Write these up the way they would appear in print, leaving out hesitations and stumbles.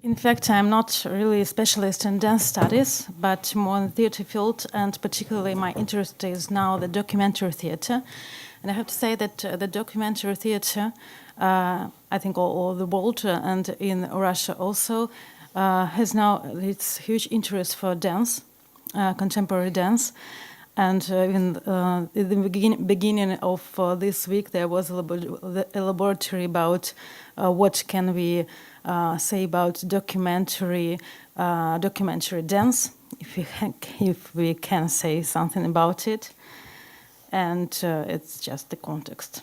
In fact, I'm not really a specialist in dance studies, but more in the theater field, and particularly my interest is now the documentary theater. And I have to say that the documentary theater, I think all over the world and in Russia also, has now its huge interest for dance, contemporary dance. And in the beginning of this week, there was a laboratory about what can we say about documentary dance, if we can say something about it. And it's just the context.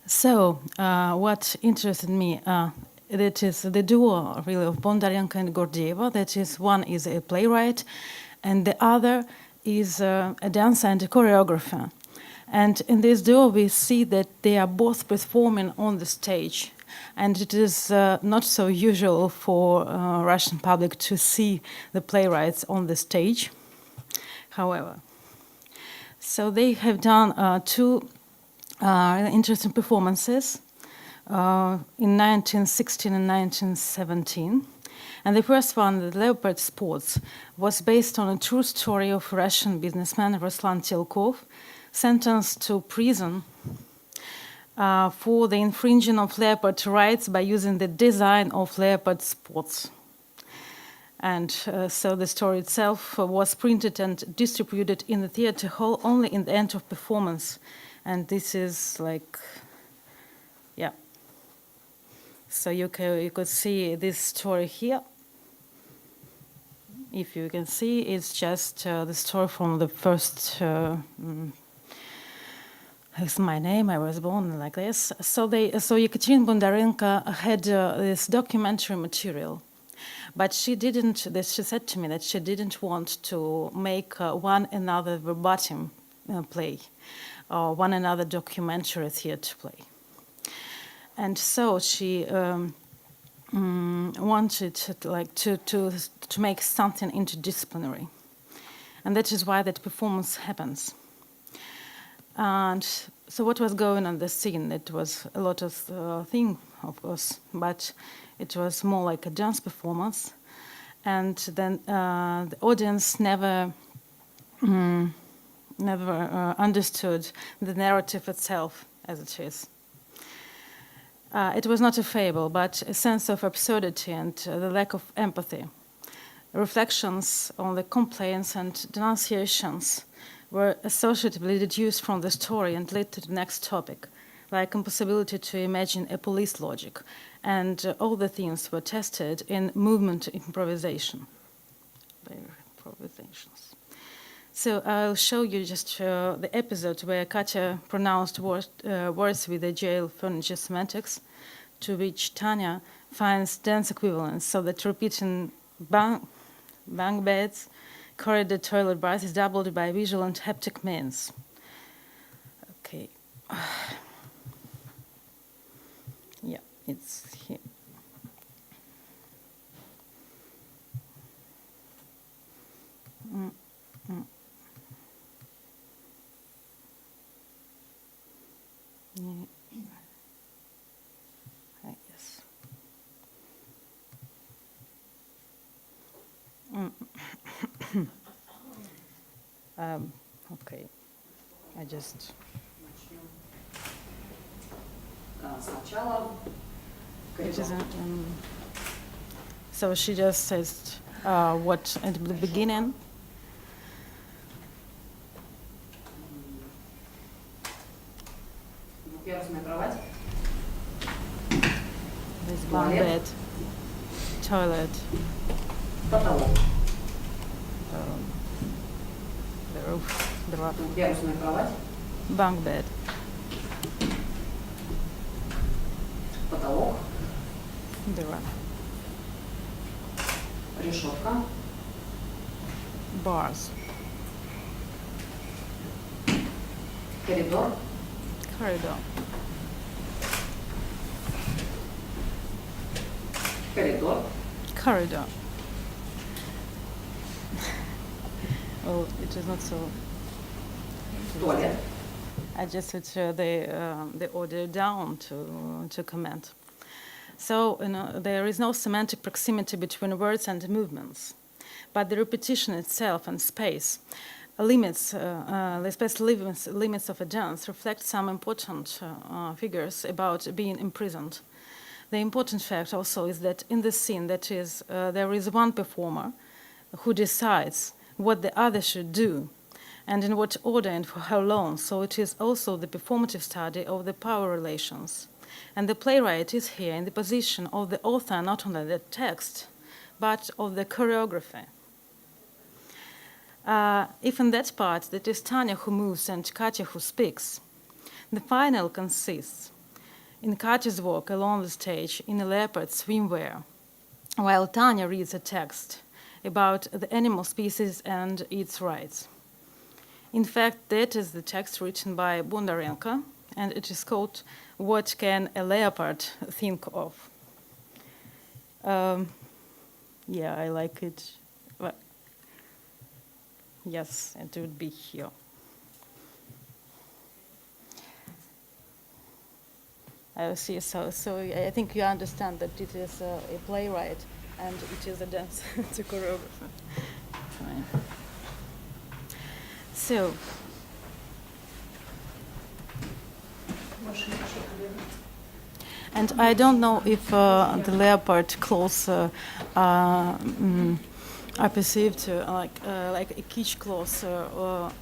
So what interested me, that is the duo really of Bondarenko and Gordeeva. That is, one is a playwright, and the other is a dancer and a choreographer. And in this duo, we see that they are both performing on the stage. And it is not so usual for Russian public to see the playwrights on the stage. However, so they have done two interesting performances in 1916 and 1917. And the first one, the Leopard Sports, was based on a true story of Russian businessman Ruslan Telkov, sentenced to prison for the infringing of leopard rights by using the design of leopard spots. And so the story itself was printed and distributed in the theater hall only in the end of performance. And this is like, yeah. So you could see this story here. If you can see, it's just the story from the first, it's my name, I was born like this. So Ekaterina Bondarenko had this documentary material, but she said to me that she didn't want to make one another verbatim play, or one another documentary theater play. And so she wanted to make something interdisciplinary, and that is why that performance happens. And so, what was going on the scene? It was a lot of thing, of course, but it was more like a dance performance, and then the audience never understood the narrative itself as it is. It was not a fable, but a sense of absurdity and the lack of empathy. Reflections on the complaints and denunciations were associatively deduced from the story and led to the next topic, like impossibility to imagine a police logic. And all the themes were tested in movement improvisation. So I'll show you just the episode where Katya pronounced words with the jail furniture semantics, to which Tanya finds dance equivalents, so that repeating bunk beds, corridor, toilet bars is doubled by visual and haptic means. Okay. Yeah, it's here. Yes. Okay. I just. So she just says what at the beginning. There's one bed, toilet, the roof, the bunk bed, the roof, решетка, bars, коридор, corridor, коридор, corridor. Well, it is not so. туалет, I just put the order down to comment. So there is no semantic proximity between words and movements, but the repetition itself and space the space limits of a dance reflect some important figures about being imprisoned. The important fact also is that in the scene there is one performer who decides what the other should do and in what order and for how long. So it is also the performative study of the power relations. And the playwright is here in the position of the author, not only the text, but of the choreography. If in that part that is Tanya who moves and Katya who speaks, the final consists in Katya's walk along the stage in a leopard swimwear, while Tanya reads a text about the animal species and its rights. In fact, that is the text written by Bondarenko, and it is called "What Can a Leopard Think Of?" Yeah, I like it. Well, yes, it would be here. I see. So I think you understand that it is a playwright and it is a dance to choreographer. Fine. So. And I don't know if the leopard clothes are perceived like a kitsch clothes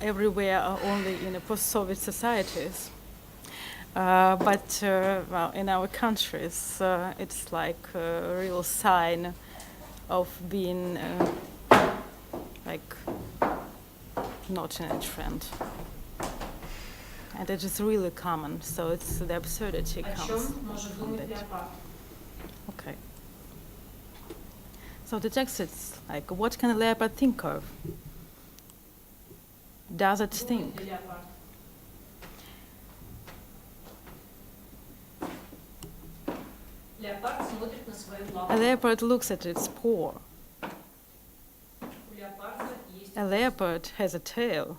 everywhere, only in post-Soviet societies. But well, in our countries, it's like a real sign of being like not in a trend. And it is really common, so it's the absurdity comes from it. Okay. So the text is like, what can a leopard think of? Does it think? A leopard looks at its paw. A leopard has a tail.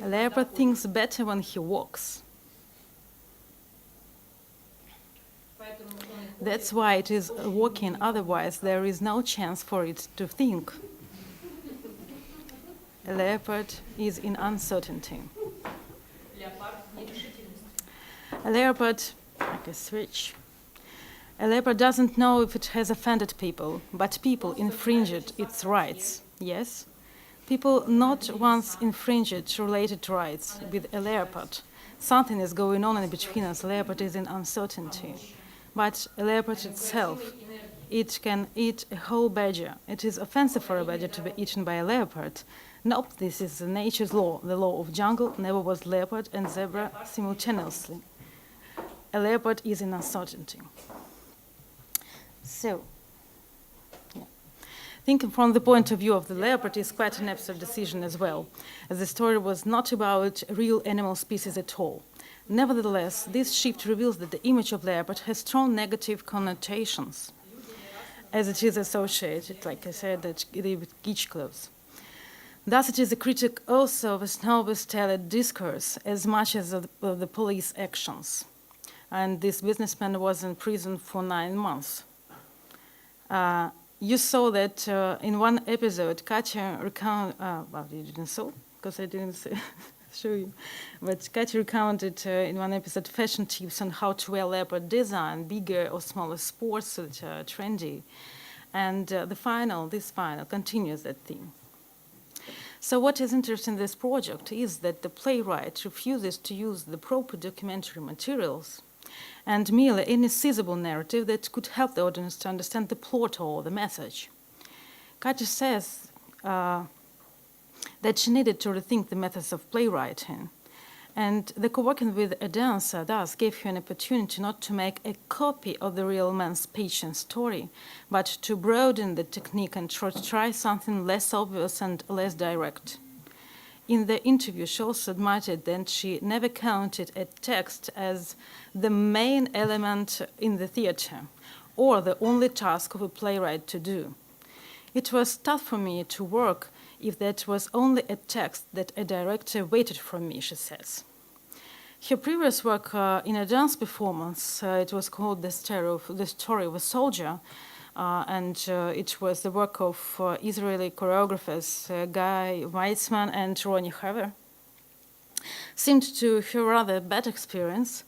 A leopard thinks better when he walks. That's why it is walking, otherwise there is no chance for it to think. A leopard is in uncertainty. A leopard, like a switch. A leopard doesn't know if it has offended people, but people infringed its rights, yes? People not once infringed related rights with a leopard. Something is going on in between us. A leopard is in uncertainty. But a leopard itself, it can eat a whole badger. It is offensive for a badger to be eaten by a leopard. Nope, this is nature's law. The law of jungle never was leopard and zebra simultaneously. A leopard is in uncertainty. So, thinking from the point of view of the leopard is quite an absurd decision as well, as the story was not about real animal species at all. Nevertheless, this shift reveals that the image of leopard has strong negative connotations, as it is associated, like I said, with kitsch clothes. Thus, it is a critic also of a snow-styled discourse as much as of the police actions. And this businessman was in prison for 9 months. You saw that in one episode, Katya recounted, well, you didn't saw, because I didn't show you, but Katya recounted in one episode fashion tips on how to wear leopard design, bigger or smaller sports that are trendy. And this final continues that theme. So what is interesting in this project is that the playwright refuses to use the proper documentary materials and merely any seizable narrative that could help the audience to understand the plot or the message. Katya says that she needed to rethink the methods of playwriting, and the co-working with a dancer thus gave her an opportunity not to make a copy of the real man's speech and story, but to broaden the technique and try something less obvious and less direct. In the interview, she also admitted that she never counted a text as the main element in the theater, or the only task of a playwright to do. It was tough for me to work if that was only a text that a director waited from me, she says. Her previous work in a dance performance, it was called The Story of a Soldier, and it was the work of Israeli choreographers Guy Weitzman and Ronnie Haver. Seemed to her rather bad experience,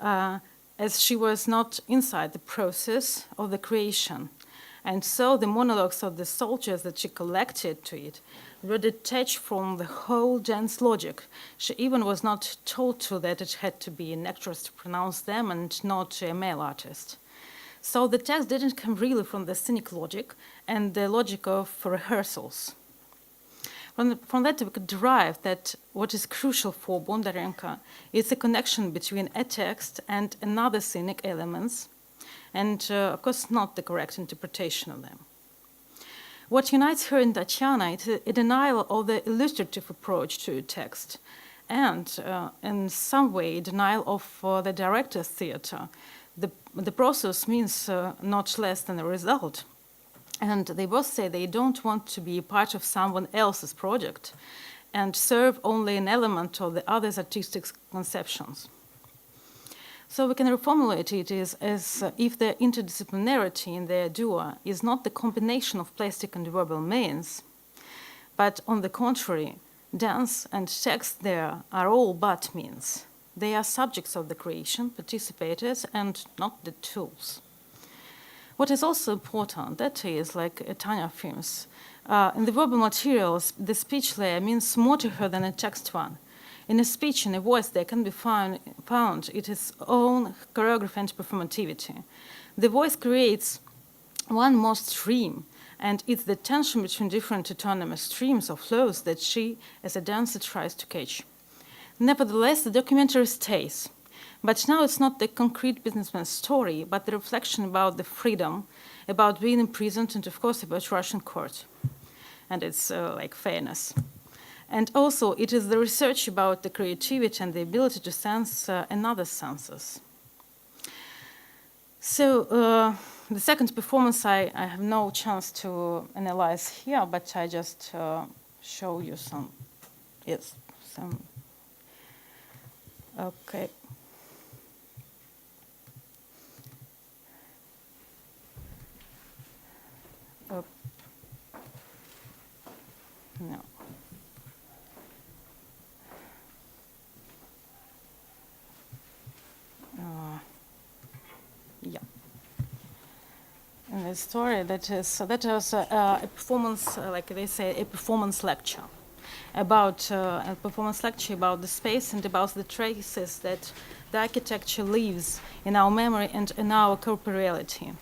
as she was not inside the process of the creation. And so the monologues of the soldiers that she collected to it were detached from the whole dance logic. She even was not told to that it had to be an actress to pronounce them and not a male artist. So the text didn't come really from the scenic logic and the logic of rehearsals. From that we could derive that what is crucial for Bondarenko is the connection between a text and another scenic elements, and of course not the correct interpretation of them. What unites her and Tatiana is a denial of the illustrative approach to text, and in some way denial of the director's theater. The process means not less than a result. And they both say they don't want to be part of someone else's project and serve only an element of the other's artistic conceptions. So we can reformulate it as if the interdisciplinarity in their duo is not the combination of plastic and verbal means, but on the contrary, dance and text there are all but means. They are subjects of the creation, participators, and not the tools. What is also important, that is, like Tanya affirms, in the verbal materials, the speech layer means more to her than a text one. In a speech, in a voice, there can be found its own choreography and performativity. The voice creates one more stream, and it's the tension between different autonomous streams or flows that she, as a dancer, tries to catch. Nevertheless, the documentary stays. But now it's not the concrete businessman's story, but the reflection about the freedom, about being imprisoned, and of course about Russian court. And it's like fairness. And also it is the research about the creativity and the ability to sense another's senses. So the second performance I have no chance to analyze here, but I just show you some, okay. No. Yeah. And the story that was a performance, like they say, a performance lecture about the space and about the traces that the architecture leaves in our memory and in our corporeality,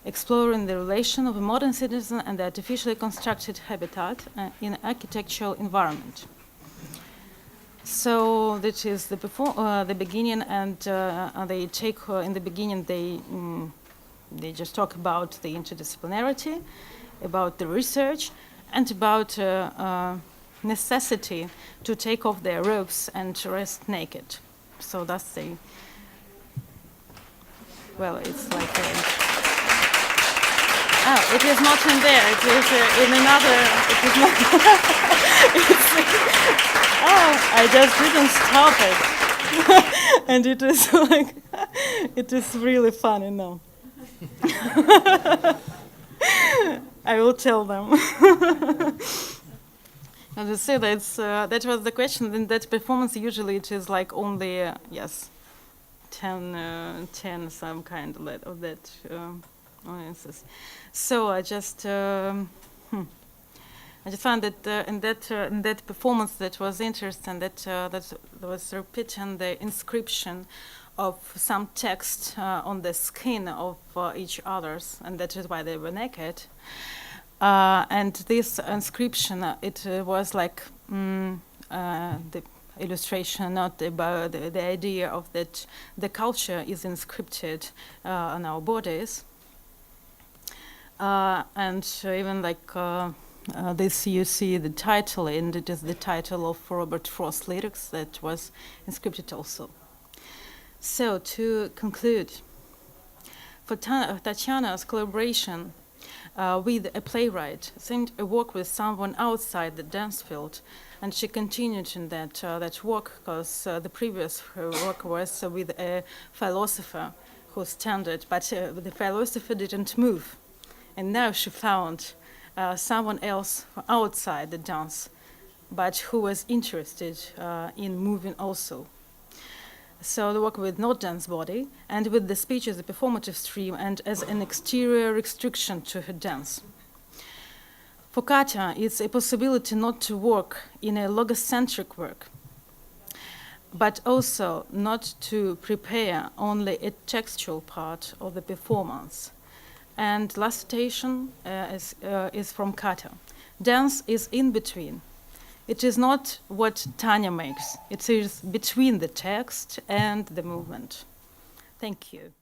exploring the relation of a modern citizen and the artificially constructed habitat in an architectural environment. So that is the beginning, and they take in the beginning they just talk about the interdisciplinarity, about the research, and about necessity to take off their robes and rest naked. So that's the, well, it's like it is not in there. It is in another. It is not. I just didn't stop it, and it is like it is really funny now. I will tell them. As I said, that was the question. In that performance, usually it is like only 10 some kind of that audiences. So I just found that in that performance that was interesting, that was repeating the inscription of some text on the skin of each others, and that is why they were naked. And this inscription, it was like the illustration, not about the idea of that the culture is inscripted on our bodies. And even like this, you see the title, and it is the title of Robert Frost's lyrics that was inscripted also. So to conclude, for Tatiana's collaboration, with a playwright, seemed a work with someone outside the dance field, and she continued in that work because the previous work was with a philosopher who standard, but the philosopher didn't move, and now she found someone else outside the dance, but who was interested in moving also. So the work with no dance body, and with the speech as a performative stream and as an exterior restriction to her dance. For Katya, it's a possibility not to work in a logocentric work, but also not to prepare only a textual part of the performance. And last citation is from Katya. Dance is in between. It is not what Tanya makes. It is between the text and the movement. Thank you.